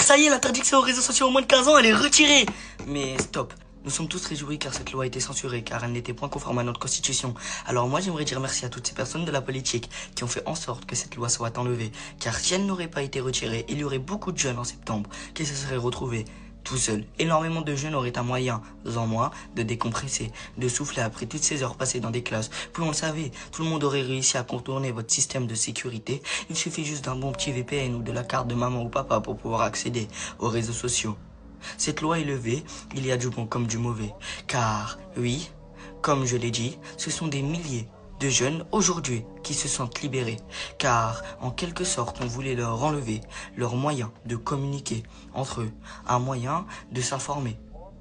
ça y est, l'interdiction aux réseaux sociaux aux moins de 15 ans, elle est retirée. Mais stop. Nous sommes tous réjouis car cette loi a été censurée, car elle n'était point conforme à notre constitution. Alors moi j'aimerais dire merci à toutes ces personnes de la politique qui ont fait en sorte que cette loi soit enlevée. Car si elle n'aurait pas été retirée, il y aurait beaucoup de jeunes en septembre qui se seraient retrouvés tout seuls. Énormément de jeunes auraient un moyen, en moins, de décompresser, de souffler après toutes ces heures passées dans des classes. Puis on le savait, tout le monde aurait réussi à contourner votre système de sécurité. Il suffit juste d'un bon petit VPN ou de la carte de maman ou papa pour pouvoir accéder aux réseaux sociaux. Cette loi est levée, il y a du bon comme du mauvais. Car, oui, comme je l'ai dit, ce sont des milliers de jeunes aujourd'hui qui se sentent libérés. Car, en quelque sorte, on voulait leur enlever leur moyen de communiquer entre eux. Un moyen de s'informer,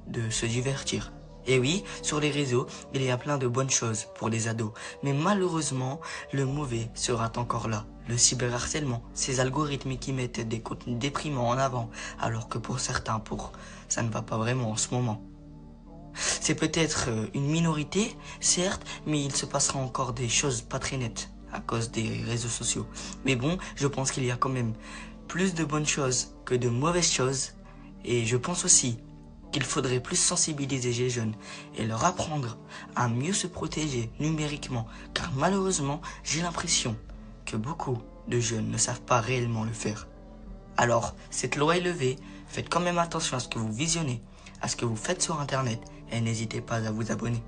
de se divertir. Et oui, sur les réseaux, il y a plein de bonnes choses pour les ados. Mais malheureusement, le mauvais sera encore là. Le cyberharcèlement, ces algorithmes qui mettent des contenus déprimants en avant, alors que pour certains, ça ne va pas vraiment en ce moment. C'est peut-être une minorité, certes, mais il se passera encore des choses pas très nettes à cause des réseaux sociaux. Mais bon, je pense qu'il y a quand même plus de bonnes choses que de mauvaises choses. Et je pense aussi qu'il faudrait plus sensibiliser les jeunes et leur apprendre à mieux se protéger numériquement. Car malheureusement, j'ai l'impression que beaucoup de jeunes ne savent pas réellement le faire. Alors, cette loi est levée, faites quand même attention à ce que vous visionnez, à ce que vous faites sur Internet et n'hésitez pas à vous abonner.